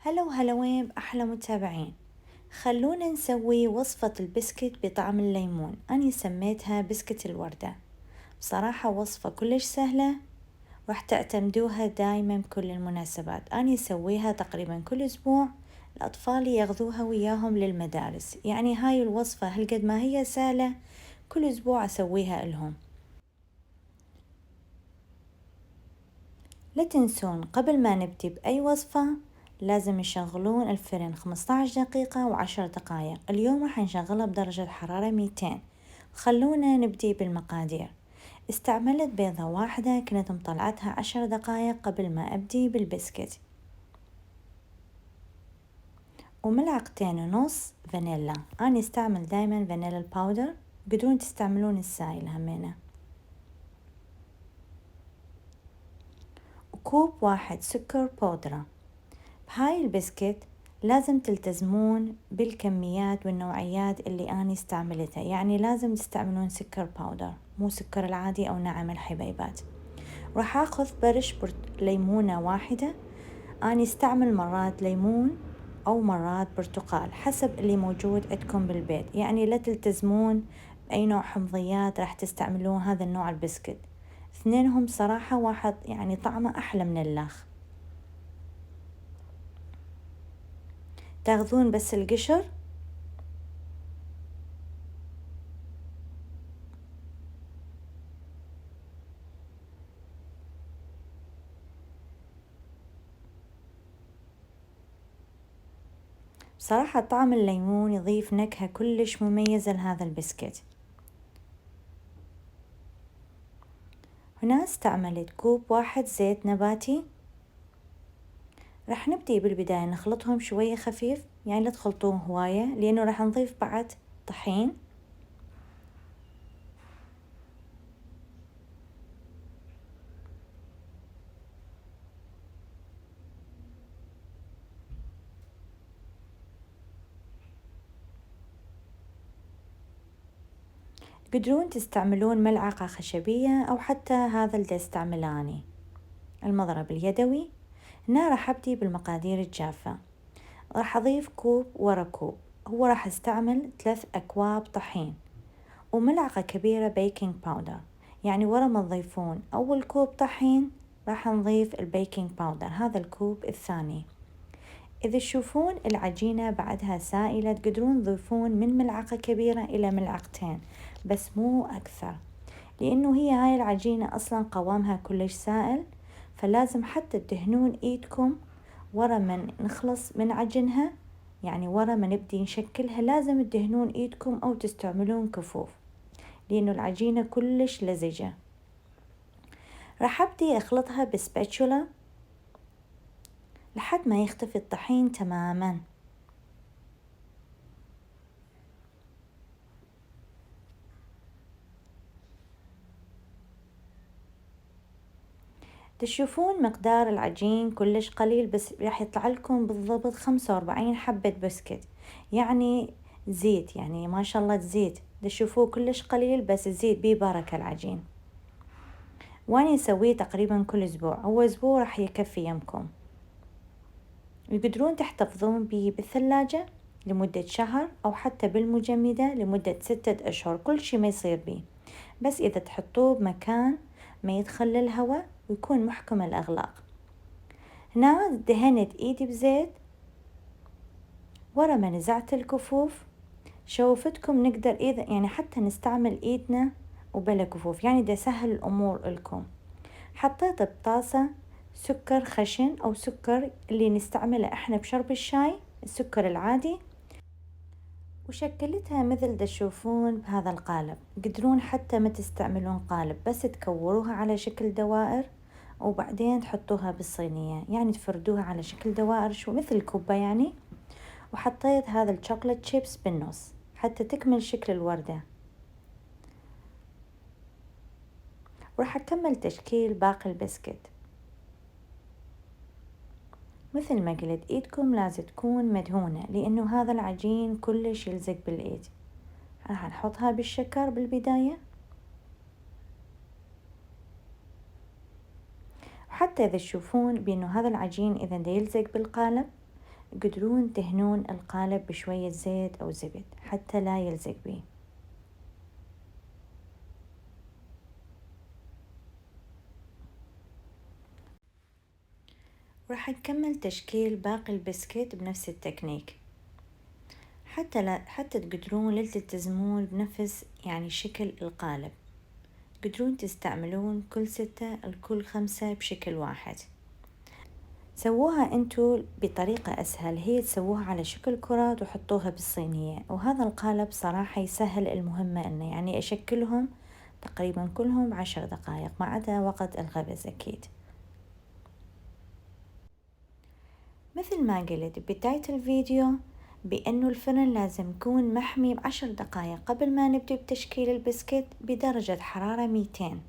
هلا وهلا بأحلى متابعين. خلونا نسوي وصفة البسكت بطعم الليمون. أنا سميتها بسكت الوردة. بصراحة وصفة كلش سهلة، راح تعتمدوها دايما بكل المناسبات. أنا أسويها تقريبا كل أسبوع، الأطفال ياخذوها وياهم للمدارس. يعني هاي الوصفة هالقد ما هي سهلة، كل أسبوع أسويها لهم. لا تنسون قبل ما نبدي بأي وصفة لازم يشغلون الفرن 15 دقيقة و10 دقائق. اليوم راح نشغلها بدرجة حرارة 200. خلونا نبدي بالمقادير. استعملت بيضة واحدة كنت مطلعتها 10 دقائق قبل ما أبدي بالبسكت، وملعقتين ونص فانيلا. أنا استعمل دايما فانيلا الباودر، بدون تستعملون السائل همينة. وكوب واحد سكر بودرة. بهاي البسكت لازم تلتزمون بالكميات والنوعيات اللي أنا استعملتها، يعني لازم تستعملون سكر باودر مو سكر العادي أو ناعم الحبيبات. راح أخذ برش ليمونة واحدة. أنا استعمل مرات ليمون أو مرات برتقال حسب اللي موجود عندكم بالبيت، يعني لا تلتزمون أي نوع حمضيات راح تستعملون هذا النوع البسكت. اثنينهم صراحة واحد يعني طعمه أحلى من الآخر. تاخذون بس القشر بصراحة طعم الليمون يضيف نكهة كلش مميزة لهذا البسكت. هنا استعملت كوب واحد زيت نباتي. راح نبدي بالبداية نخلطهم شوية خفيف، يعني لا تخلطوهم هواية لأنه راح نضيف بعد طحين. تقدرون تستعملون ملعقة خشبية أو حتى هذا اللي استعملاني المضرب اليدوي. هنا راح أبدي بالمقادير الجافة. راح أضيف كوب ورا كوب. هو راح استعمل 3 أكواب طحين وملعقة كبيرة بيكنج باودر. يعني ورا ما تضيفون أول كوب طحين راح نضيف البيكنج باودر، هذا الكوب الثاني. إذا تشوفون العجينة بعدها سائلة تقدرون تضيفون من ملعقة كبيرة إلى ملعقتين، بس مو أكثر، لأنه هي هاي العجينة أصلا قوامها كلش سائل. فلازم حتى تدهنون إيدكم ورا ما نخلص من عجنها، يعني ورا ما نبدي نشكلها لازم تدهنون إيدكم أو تستعملون كفوف، لأنه العجينة كلش لزجة. راح أبدي أخلطها بسباتشولا لحد ما يختفي الطحين تماما. تشوفون مقدار العجين كلش قليل، بس راح يطلع لكم بالضبط 45 حبة بسكت. يعني زيت، يعني ما شاء الله الزيت تشوفوه كلش قليل، بس الزيت بيه بركة العجين. واني اسويه تقريبا كل اسبوع، هو اسبوع راح يكفي يمكم. يقدرون تحتفظون بيه بالثلاجة لمدة شهر أو حتى بالمجمدة لمدة 6 أشهر، كل شي ما يصير بيه، بس إذا تحطوه بمكان ما يدخل الهواء ويكون محكم الأغلاق. هنا دهنت إيدي بزيت. ورا ما نزعت الكفوف شوفتكم نقدر إذا يعني حتى نستعمل إيدنا وبلا كفوف، يعني دا سهل الأمور لكم. حطيت بطاسة سكر خشن أو سكر اللي نستعمله إحنا بشرب الشاي، السكر العادي، وشكلتها مثل دا تشوفون بهذا القالب. قدرون حتى ما تستعملون قالب، بس تكوروها على شكل دوائر وبعدين تحطوها بالصينية، يعني تفردوها على شكل دوائر شو مثل الكوبة يعني. وحطيت هذا الشوكولات شيبس بالنص حتى تكمل شكل الوردة. وراح أكمل تشكيل باقي البسكت. مثل ما قلت ايدكم لازم تكون مدهونة، لانه هذا العجين كلش يلزق بالايد. راح نحطها بالشكر بالبداية، وحتى اذا تشوفون بانه هذا العجين اذا دا يلزق بالقالب تقدرون تهنون القالب بشوية زيت أو زبد حتى لا يلزق بيه. راح نكمل تشكيل باقي البسكيت بنفس التكنيك حتى تقدرون لا تلتزمون بنفس شكل القالب، تقدرون تستعملون كل 6 الكل 5 بشكل واحد. سووها انتو بطريقة اسهل، هي تسووها على شكل كرات وحطوها بالصينية، وهذا القالب صراحة يسهل المهمة انه اشكلهم تقريبا كلهم 10 دقائق ما عدا وقت الخبز اكيد. مثل ما قلت بداية الفيديو بأنه الفرن لازم يكون محمي ب10 دقائق قبل ما نبدأ بتشكيل البسكيت بدرجة حرارة 200.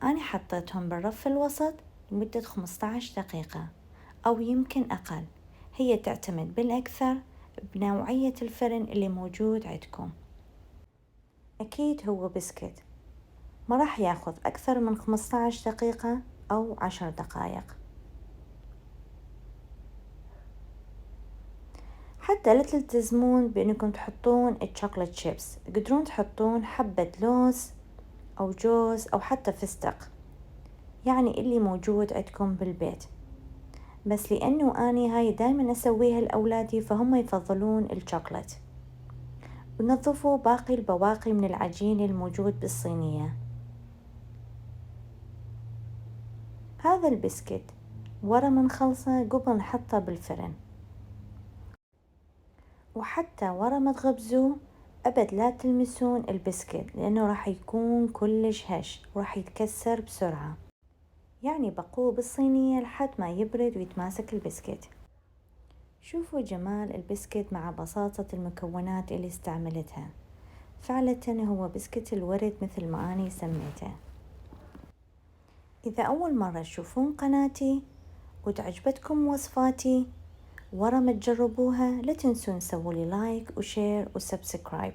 أنا حطيتهم بالرف الوسط لمدة 15 دقيقة أو يمكن أقل، هي تعتمد بالأكثر بنوعية الفرن اللي موجود عندكم. أكيد هو بسكيت ما راح ياخذ أكثر من 15 دقيقة أو 10 دقائق. حتى لا تلتزمون بأنكم تحطون الشوكولات شيبس، تقدرون تحطون حبة لوز أو جوز أو حتى فستق، اللي موجود عندكم بالبيت. بس لأنه أني هاي دايما أسويها لأولادي فهم يفضلون الشوكولات. ونظفوا باقي البواقي من العجين الموجود بالصينية. هذا البسكيت ورا ما نخلصه قبل نحطه بالفرن، وحتى ورا ما تخبزوه أبد لا تلمسون البسكيت لأنه راح يكون كلش هش وراح يتكسر بسرعة. بقوه بالصينية لحد ما يبرد ويتماسك البسكيت. شوفوا جمال البسكيت مع بساطة المكونات اللي استعملتها، فعلا هو بسكيت الورد مثل ما أنا سميته. إذا أول مرة تشوفون قناتي وتعجبتكم وصفاتي ورا ما تجربوها لا تنسون تسووا لايك وشير وسبسكرايب،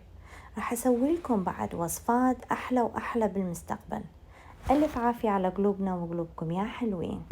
راح أسوي لكم بعد وصفات أحلى وأحلى بالمستقبل. ألف عافية على قلوبنا وقلوبكم يا حلوين.